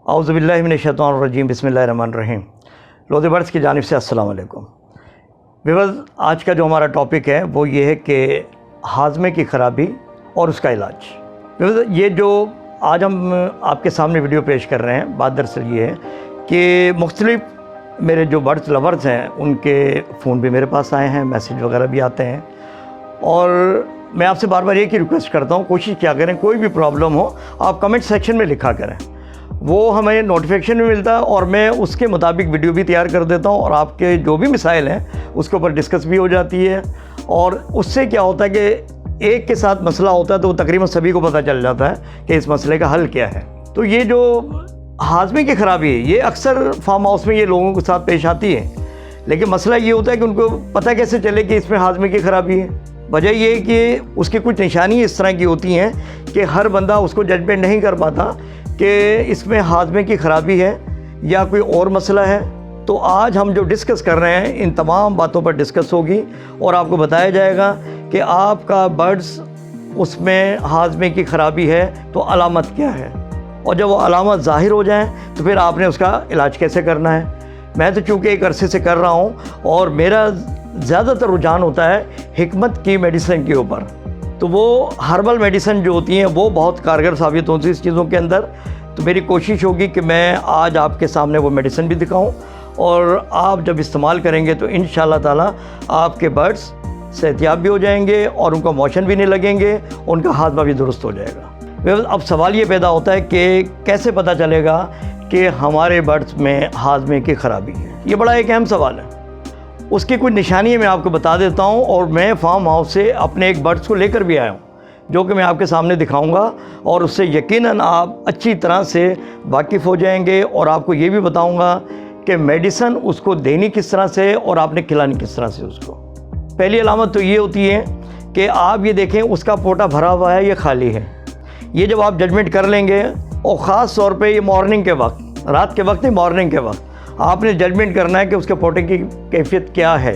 औज़ुबिल्लाहि मिनश्शैतानिर्रजीम बिस्मिल्लाहिर्रहमानिर्रहीम। लोधी बर्ड्स की जानिब से अस्सलाम वालेकुम। व्यूअर्स, आज का जो हमारा टॉपिक है वो ये है कि हाज़मे की ख़राबी और उसका इलाज। व्यूअर्स, ये जो आज हम आपके सामने वीडियो पेश कर रहे हैं, बात दरअसल ये है कि मुख्तलिफ मेरे जो बर्ड्स लवर्स हैं उनके फ़ोन भी मेरे पास आए हैं, मैसेज वगैरह भी आते हैं, और मैं आपसे बार बार एक ही रिक्वेस्ट करता हूँ, कोशिश क्या करें कोई भी प्रॉब्लम हो आप कमेंट सेक्शन में लिखा करें, वो हमें नोटिफिकेशन भी मिलता है और मैं उसके मुताबिक वीडियो भी तैयार कर देता हूँ और आपके जो भी मिसाइल हैं उसके ऊपर डिस्कस भी हो जाती है। और उससे क्या होता है कि एक के साथ मसला होता है तो तकरीबन सभी को पता चल जाता है कि इस मसले का हल क्या है। तो ये जो हाज़मे की ख़राबी है ये अक्सर फार्म हाउस में ये लोगों के साथ पेश आती है, लेकिन मसला ये होता है कि उनको पता कैसे चले कि इसमें हाज़मे की ख़राबी है। वजह ये है कि उसकी कुछ निशानी इस तरह की होती हैं कि हर बंदा उसको जजमेंट नहीं कर पाता कि इसमें हाज़मे की ख़राबी है या कोई और मसला है। तो आज हम जो डिस्कस कर रहे हैं इन तमाम बातों पर डिस्कस होगी और आपको बताया जाएगा कि आपका बर्ड्स उसमें हाज़मे की ख़राबी है तो अलामत क्या है, और जब वो अलामत ज़ाहिर हो जाए तो फिर आपने उसका इलाज कैसे करना है। मैं तो चूँकि एक अरसे से कर रहा हूँ और मेरा ज़्यादातर रुझान होता है हिकमत की मेडिसिन के ऊपर, तो वो हर्बल मेडिसिन जो होती हैं वो बहुत कारगर साबित होती है इस चीज़ों के अंदर। तो मेरी कोशिश होगी कि मैं आज आपके सामने वो मेडिसिन भी दिखाऊं और आप जब इस्तेमाल करेंगे तो इंशाअल्लाह ताला आपके बर्ड्स सेहतियाब भी हो जाएंगे और उनको मोशन भी नहीं लगेंगे, उनका हाज़मा भी दुरुस्त हो जाएगा। अब सवाल ये पैदा होता है कि कैसे पता चलेगा कि हमारे बर्ड्स में हाज़मे की ख़राबी है। ये बड़ा एक अहम सवाल है। उसकी कुछ निशानी मैं आपको बता देता हूँ और मैं फार्म हाउस से अपने एक बर्ड्स को लेकर भी आया हूँ जो कि मैं आपके सामने दिखाऊंगा और उससे यकीनन आप अच्छी तरह से वाकिफ़ हो जाएंगे। और आपको ये भी बताऊंगा कि मेडिसिन उसको देनी किस तरह से और आपने खिलानी किस तरह से उसको। पहली अलामत तो ये होती है कि आप ये देखें उसका पोटा भरा हुआ है या खाली है। ये जब आप जजमेंट कर लेंगे, और ख़ास तौर पर ये मॉर्निंग के वक्त, रात के वक्त नहीं मॉर्निंग के वक्त आपने जजमेंट करना है कि उसके पोटे की कैफियत क्या है।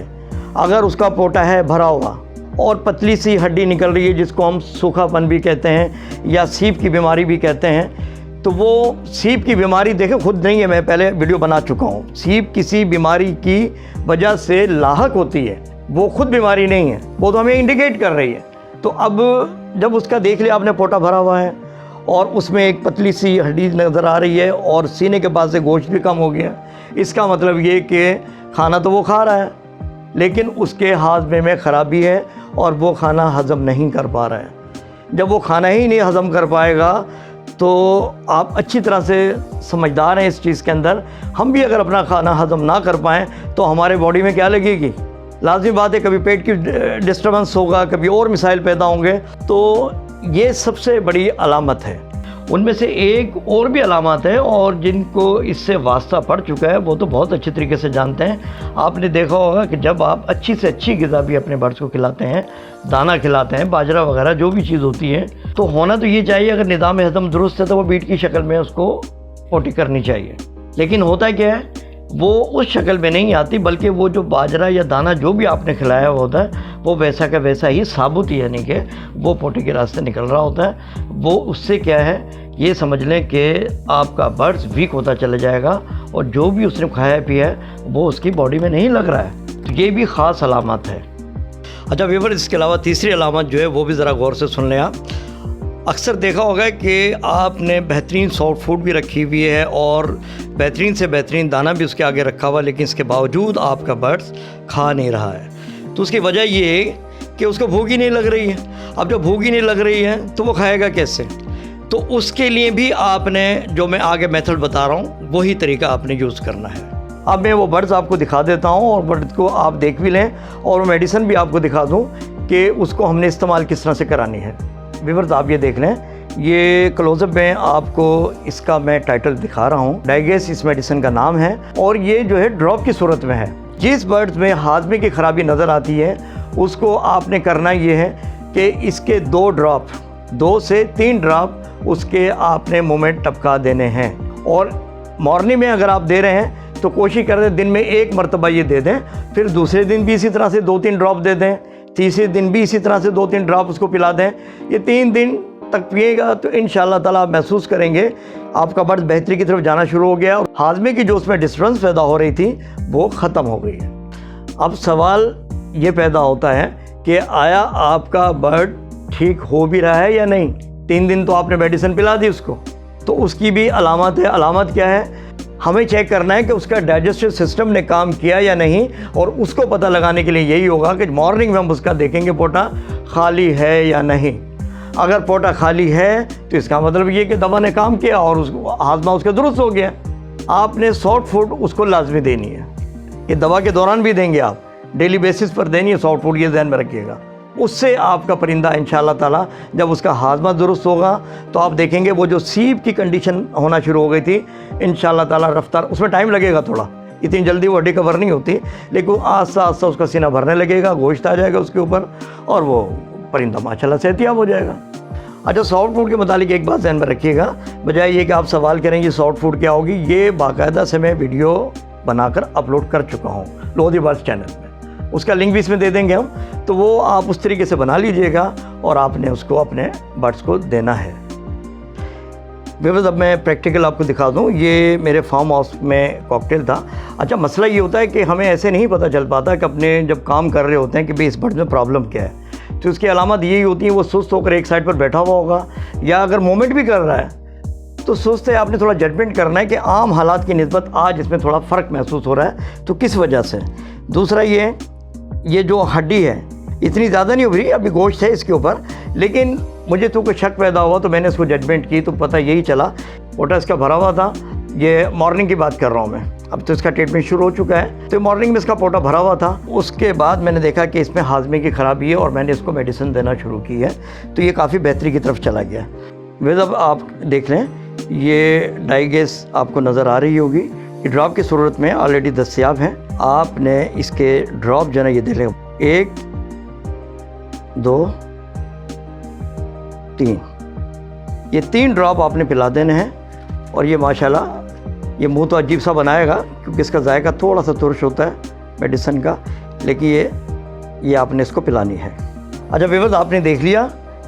अगर उसका पोटा है भरा हुआ और पतली सी हड्डी निकल रही है जिसको हम सूखापन भी कहते हैं या सीप की बीमारी भी कहते हैं, तो वो सीप की बीमारी देखें खुद नहीं है, मैं पहले वीडियो बना चुका हूँ। सीप किसी बीमारी की वजह से लाहक होती है, वो खुद बीमारी नहीं है, वो तो हमें इंडिकेट कर रही है। तो अब जब उसका देख लिया आपने पोटा भरा हुआ है और उसमें एक पतली सी हड्डी नज़र आ रही है और सीने के पास से गोश्त भी कम हो गया, इसका मतलब ये कि खाना तो वो खा रहा है लेकिन उसके हाज़मे में ख़राबी है और वो खाना हज़म नहीं कर पा रहा है। जब वो खाना ही नहीं हज़म कर पाएगा तो आप अच्छी तरह से समझदार हैं इस चीज़ के अंदर। हम भी अगर अपना खाना हज़म ना कर पाएँ तो हमारे बॉडी में क्या लगेगी, लाज़मी बात है कभी पेट की डिस्टर्बेंस होगा, कभी और मिसाइल पैदा होंगे। तो ये सबसे बड़ी अलामत है। उनमें से एक और भी अलामत है और जिनको इससे वास्ता पड़ चुका है वो तो बहुत अच्छे तरीके से जानते हैं। आपने देखा होगा कि जब आप अच्छी से अच्छी ग़िज़ा भी अपने बर्ड्स को खिलाते हैं, दाना खिलाते हैं, बाजरा वगैरह जो भी चीज़ होती है, तो होना तो ये चाहिए अगर निज़ाम हज़म दुरुस्त है तो वो बीट की शक्ल में उसको पोटी करनी चाहिए। लेकिन होता क्या है, वो उस शक्ल में नहीं आती, बल्कि वो जो बाजरा या दाना जो भी आपने खिलाया होता है वो वैसा का वैसा ही साबुत, यानी कि वो पोटे के रास्ते निकल रहा होता है। वो उससे क्या है ये समझ लें कि आपका बर्ड्स वीक होता चला जाएगा और जो भी उसने खाया पिया है वो उसकी बॉडी में नहीं लग रहा है। तो ये भी ख़ास अलामत है। अच्छा व्यूअर्स, इसके अलावा तीसरी अलामत जो है वो भी ज़रा गौर से सुन लें आप। अक्सर देखा होगा कि आपने बेहतरीन सॉफ्ट फूड भी रखी हुई है और बेहतरीन से बेहतरीन दाना भी उसके आगे रखा हुआ, लेकिन इसके बावजूद आपका बर्ड्स खा नहीं रहा है। तो उसकी वजह ये है कि उसको भूख ही नहीं लग रही है। अब जब भूख ही नहीं लग रही है तो वो खाएगा कैसे। तो उसके लिए भी आपने जो मैं आगे मेथड बता रहा हूँ वही तरीका आपने यूज़ करना है। अब मैं वो बर्ड्स आपको दिखा देता हूँ और बर्ड्स को आप देख भी लें और मेडिसिन भी आपको दिखा दूँ कि उसको हमने इस्तेमाल किस तरह से करानी है। व्यूअर्स, आप ये देख लें, ये क्लोजअप में आपको इसका मैं टाइटल दिखा रहा हूँ। डाइगेस इस मेडिसिन का नाम है और ये जो है ड्रॉप की सूरत में है। जिस बर्ड्स में हाज़मे की ख़राबी नज़र आती है उसको आपने करना ये है कि इसके 2 ड्रॉप, 2 से 3 ड्रॉप उसके आपने मुँह में टपका देने हैं। और मॉर्निंग में अगर आप दे रहे हैं तो कोशिश करें दिन में 1 मरतबा ये दे दें, फिर दूसरे दिन भी इसी तरह से 2-3 ड्रॉप दे दें, तीसरे दिन भी इसी तरह से 2-3 ड्रॉप उसको पिला दें। ये 3 दिन तक पिएगा तो इंशाअल्लाह ताला आप महसूस करेंगे आपका बर्द बेहतरी की तरफ जाना शुरू हो गया और हाजमे की जो उसमें डिस्टर्बेंस पैदा हो रही थी वो ख़त्म हो गई है। अब सवाल ये पैदा होता है कि आया आपका बर्ड ठीक हो भी रहा है या नहीं। 3 दिन तो आपने मेडिसिन पिला दी उसको, तो उसकी भी अलामत है। अलामत क्या है? हमें चेक करना है कि उसका डाइजेस्टिव सिस्टम ने काम किया या नहीं, और उसको पता लगाने के लिए यही होगा कि मॉर्निंग में हम उसका देखेंगे पोटा खाली है या नहीं। अगर पोटा खाली है तो इसका मतलब ये कि दवा ने काम किया और उसको हाजमा उसका दुरुस्त हो गया। आपने सॉफ्ट फूड उसको लाजमी देनी है, ये दवा के दौरान भी देंगे आप, डेली बेसिस पर देनी है सॉफ्ट फूड, ये ध्यान में रखिएगा। उससे आपका परिंदा इंशाअल्लाह ताला जब उसका हाजमा दुरुस्त होगा तो आप देखेंगे वो जो सीप की कंडीशन होना शुरू हो गई थी इंशाअल्लाह ताला रफ्तार, उसमें टाइम लगेगा थोड़ा, इतनी जल्दी वो हड्डी कवर नहीं होती, लेकिन आस्ता आस्ता उसका सीना भरने लगेगा, गोश्त आ जाएगा उसके ऊपर और वो परिंदा माशाल्लाह सेहतियाब हो जाएगा। अच्छा, सॉफ्ट फूड के मुतालिक एक बात ध्यान में रखिएगा, बजाय ये कि आप सवाल करेंगे सॉफ्ट फूड क्या होगी, ये बाकायदा से मैं वीडियो बनाकर अपलोड कर चुका हूँ लोधी बर्ड्स चैनल में, उसका लिंक भी इसमें दे देंगे हम, तो वो आप उस तरीके से बना लीजिएगा और आपने उसको अपने बर्ड्स को देना है। बेबस अब मैं प्रैक्टिकल आपको दिखा दूँ, ये मेरे फार्म हाउस में कॉकटेल था। अच्छा, मसला ये होता है कि हमें ऐसे नहीं पता चल पाता कि अपने जब काम कर रहे होते हैं कि भाई इस बर्ड में प्रॉब्लम क्या है, तो उसकी अलामत यही होती है वो सुस्त होकर एक साइड पर बैठा हुआ होगा, या अगर मूवमेंट भी कर रहा है तो सुस्त है। आपने थोड़ा जजमेंट करना है कि आम हालात की निस्बत आज इसमें थोड़ा फ़र्क महसूस हो रहा है तो किस वजह से। दूसरा ये जो हड्डी है इतनी ज़्यादा नहीं उभरी, अभी गोश्त है इसके ऊपर, लेकिन मुझे तो कोई शक पैदा हुआ तो मैंने इसको जजमेंट की तो पता यही चला पोटा इसका भरा हुआ था। ये मॉर्निंग की बात कर रहा हूँ मैं, अब तो इसका ट्रीटमेंट शुरू हो चुका है, तो मॉर्निंग में इसका पोटा भरा हुआ था। उसके बाद मैंने देखा कि इसमें हाजमे की ख़राबी है और मैंने इसको मेडिसिन देना शुरू की है, तो ये काफ़ी बेहतरी की तरफ चला गया। वैसे अब आप देख लें, ये डाइगेस आपको नज़र आ रही होगी, ये ड्रॉप की सूरत में ऑलरेडी दस्तयाब है। आपने इसके ड्रॉप जो है ना ये देख लें, 1 2 3, ये 3 ड्रॉप आपने पिला देने हैं। और ये माशाल्लाह ये मुंह तो अजीब सा बनाएगा क्योंकि इसका जायका थोड़ा सा तुर्श होता है मेडिसिन का, लेकिन ये आपने इसको पिलानी है। अच्छा व्यूअर्स, आपने देख लिया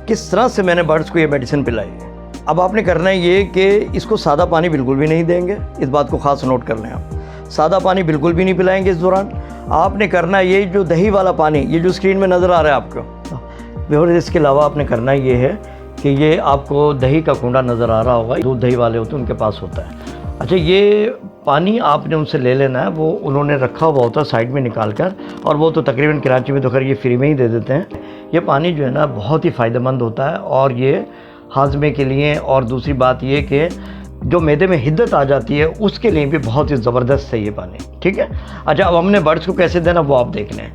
किस तरह से मैंने बर्ड्स को ये मेडिसिन पिलाई है। अब आपने करना है ये कि इसको सादा पानी बिल्कुल भी नहीं देंगे, इस बात को ख़ास नोट कर लें आप, सादा पानी बिल्कुल भी नहीं पिलाएंगे इस दौरान। आपने करना है ये जो दही वाला पानी, ये जो स्क्रीन में नज़र आ रहा है आपको व्यूअर्स, इसके अलावा आपने करना ये है कि ये आपको दही का कुंडा नज़र आ रहा होगा, दूध दही वाले होते हैं उनके पास होता है। अच्छा, ये पानी आपने उनसे ले लेना है, वो उन्होंने रखा हुआ होता है साइड में निकाल कर, और वो तो तकरीबन कराची में तो खैर ये फ्री में ही दे देते हैं। ये पानी जो है ना बहुत ही फ़ायदेमंद होता है और ये हाजमे के लिए, और दूसरी बात ये कि जो मैदे में हिद्दत आ जाती है उसके लिए भी बहुत ही ज़बरदस्त है ये पानी, ठीक है। अच्छा, अब हमने बर्ड्स को कैसे देना वो आप देख लें।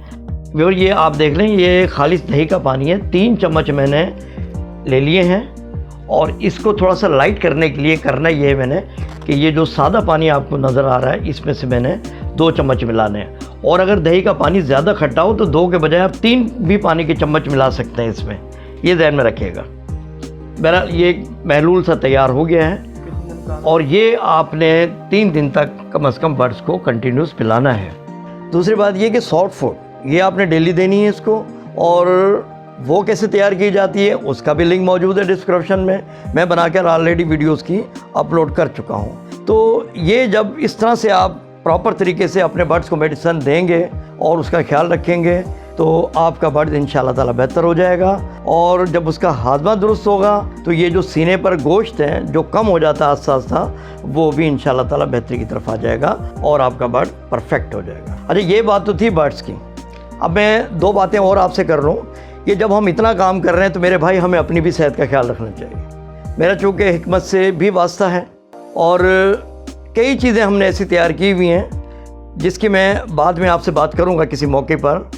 व्यूअर ये आप देख लें, ये खालिस दही का पानी है, 3 चम्मच मैंने ले लिए हैं, और इसको थोड़ा सा लाइट करने के लिए करना ये है मैंने कि ये जो सादा पानी आपको नज़र आ रहा है इसमें से मैंने 2 चम्मच मिलाने हैं, और अगर दही का पानी ज़्यादा खट्टा हो तो 2 के बजाय आप 3 भी पानी के चम्मच मिला सकते हैं इसमें, ये ध्यान में रखिएगा। बहरहाल ये महलूल सा तैयार हो गया है, और ये आपने 3 दिन तक कम से कम बर्ड्स को कंटिन्यूस पिलाना है। दूसरी बात ये कि सॉफ्ट फूड ये आपने डेली देनी है इसको, और वो कैसे तैयार की जाती है उसका भी लिंक मौजूद है डिस्क्रिप्शन में, मैं बनाकर ऑलरेडी वीडियोस की अपलोड कर चुका हूँ। तो ये जब इस तरह से आप प्रॉपर तरीके से अपने बर्ड्स को मेडिसिन देंगे और उसका ख्याल रखेंगे तो आपका बर्ड इंशाल्लाह ताला बेहतर हो जाएगा, और जब उसका हाजमा दुरुस्त होगा तो ये जो सीने पर गोश्त है जो कम हो जाता है आस्ता आस्ता, वो भी इंशाल्लाह ताला बेहतरी की तरफ आ जाएगा और आपका बर्ड परफेक्ट हो जाएगा। अच्छा, ये बात तो थी बर्ड्स की। अब मैं 2 बातें और आपसे कर रहा हूँ। ये जब हम इतना काम कर रहे हैं तो मेरे भाई हमें अपनी भी सेहत का ख्याल रखना चाहिए। मेरा चूँकि हिकमत से भी वास्ता है और कई चीज़ें हमने ऐसी तैयार की हुई हैं जिसकी मैं बाद में आपसे बात करूँगा किसी मौके पर,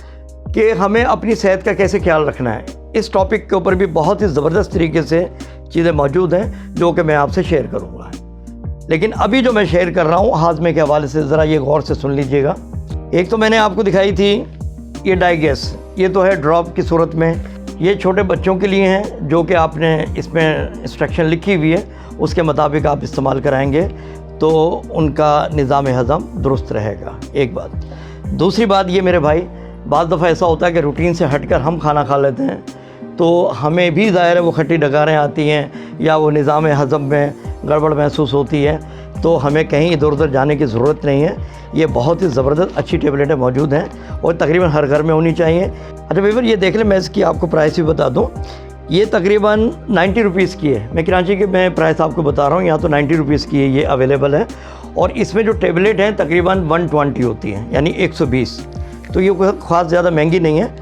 कि हमें अपनी सेहत का कैसे ख्याल रखना है। इस टॉपिक के ऊपर भी बहुत ही ज़बरदस्त तरीके से चीज़ें मौजूद हैं जो कि मैं आपसे शेयर करूँगा। लेकिन अभी जो मैं शेयर कर रहा हूँ हाजमे के हवाले से ज़रा ये गौर से सुन लीजिएगा। एक तो मैंने आपको दिखाई थी ये डाइगेस, ये तो है ड्रॉप की सूरत में, ये छोटे बच्चों के लिए हैं जो कि आपने इसमें इंस्ट्रक्शन लिखी हुई है उसके मुताबिक आप इस्तेमाल कराएंगे तो उनका निज़ाम हज़म दुरुस्त रहेगा, एक बात। दूसरी बात ये मेरे भाई, बाज़ दफ़ा ऐसा होता है कि रूटीन से हटकर हम खाना खा लेते हैं तो हमें भी ज़ाहिर है वो खट्टी डकारें आती हैं या वो निज़ाम हज़म में गड़बड़ महसूस होती है, तो हमें कहीं इधर उधर जाने की ज़रूरत नहीं है। ये बहुत ही ज़बरदस्त अच्छी टेबलेटें मौजूद हैं और तकरीबन हर घर में होनी चाहिए। अच्छा व्यूअर, ये देख लें, मैं इसकी आपको प्राइस भी बता दूँ। ये तकरीबन 90 रुपीज़ की है। मैं कराची के मैं प्राइस आपको बता रहा हूँ, यहाँ तो 90 रुपीज़ की है, ये अवेलेबल है। और इसमें जो टेबलेट हैं तकरीबन 120 होती हैं, यानी 120, तो ये कोई ख़ास ज़्यादा महंगी नहीं है।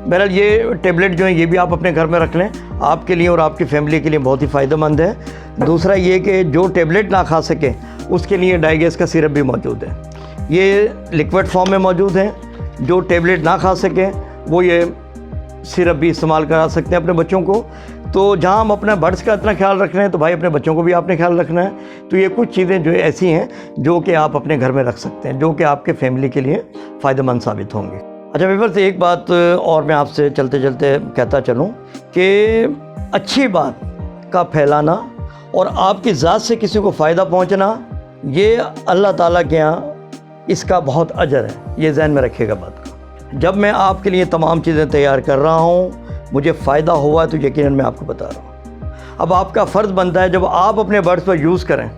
बहरहाल ये टेबलेट जो है ये भी आप अपने घर में रख लें, आपके लिए और आपकी फ़ैमिली के लिए बहुत ही फ़ायदेमंद है। दूसरा ये कि जो टेबलेट ना खा सके उसके लिए डाइगेस का सिरप भी मौजूद है, ये लिक्विड फॉर्म में मौजूद है। जो टेबलेट ना खा सके वो ये सिरप भी इस्तेमाल करा सकते हैं अपने बच्चों को। तो जहाँ हम अपना बर्ड्स का इतना ख्याल रख रहे हैं तो भाई अपने बच्चों को भी आपने ख्याल रखना है। तो ये कुछ चीज़ें जो ऐसी हैं जो कि आप अपने घर में रख सकते हैं, जो कि आपके फैमिली के लिए फ़ायदेमंद साबित होंगी। अच्छा व्यूअर्स, एक बात और मैं आपसे चलते चलते कहता चलूँ कि अच्छी बात का फैलाना और आपकी ज़ात से किसी को फ़ायदा पहुँचना, ये अल्लाह ताला के यहाँ इसका बहुत अजर है, ये ज़हन में रखिएगा बात का। जब मैं आपके लिए तमाम चीज़ें तैयार कर रहा हूँ, मुझे फ़ायदा हुआ तो यकीनन मैं आपको बता रहा हूँ। अब आपका फ़र्ज़ बनता है जब आप अपने बर्ड्स पर यूज़ करें,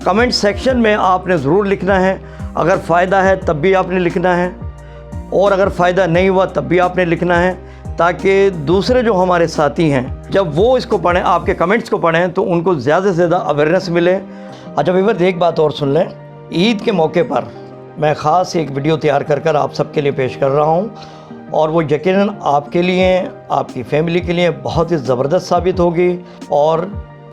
कमेंट सेक्शन में आपने ज़रूर लिखना है। अगर फ़ायदा है तब भी आपने लिखना है, और अगर फ़ायदा नहीं हुआ तब भी आपने लिखना है, ताकि दूसरे जो हमारे साथी हैं जब वो इसको पढ़ें, आपके कमेंट्स को पढ़ें, तो उनको ज़्यादा से ज़्यादा अवेयरनेस मिले। अच्छा व्यूअर्स, एक बात और सुन लें, ईद के मौके पर मैं ख़ास एक वीडियो तैयार कर आप सबके लिए पेश कर रहा हूँ, और वो यकीनन आपके लिए, आपकी फ़ैमिली के लिए बहुत ही ज़बरदस्त साबित होगी। और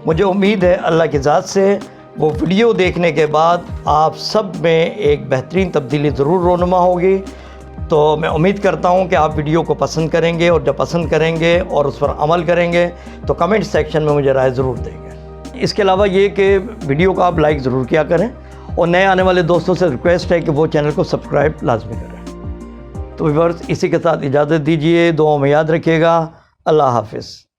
मुझे उम्मीद है अल्लाह की ज़ात से वो वीडियो देखने के बाद आप सब में एक बेहतरीन तब्दीली ज़रूर रोनुमा होगी। तो मैं उम्मीद करता हूँ कि आप वीडियो को पसंद करेंगे, और जब पसंद करेंगे और उस पर अमल करेंगे तो कमेंट सेक्शन में मुझे राय ज़रूर देंगे। इसके अलावा ये कि वीडियो को आप लाइक ज़रूर किया करें, और नए आने वाले दोस्तों से रिक्वेस्ट है कि वो चैनल को सब्सक्राइब लाजमी करें। तो व्यूअर्स, इसी के साथ इजाज़त दीजिए, दुआओं में याद रखिएगा। अल्लाह हाफ़िज़।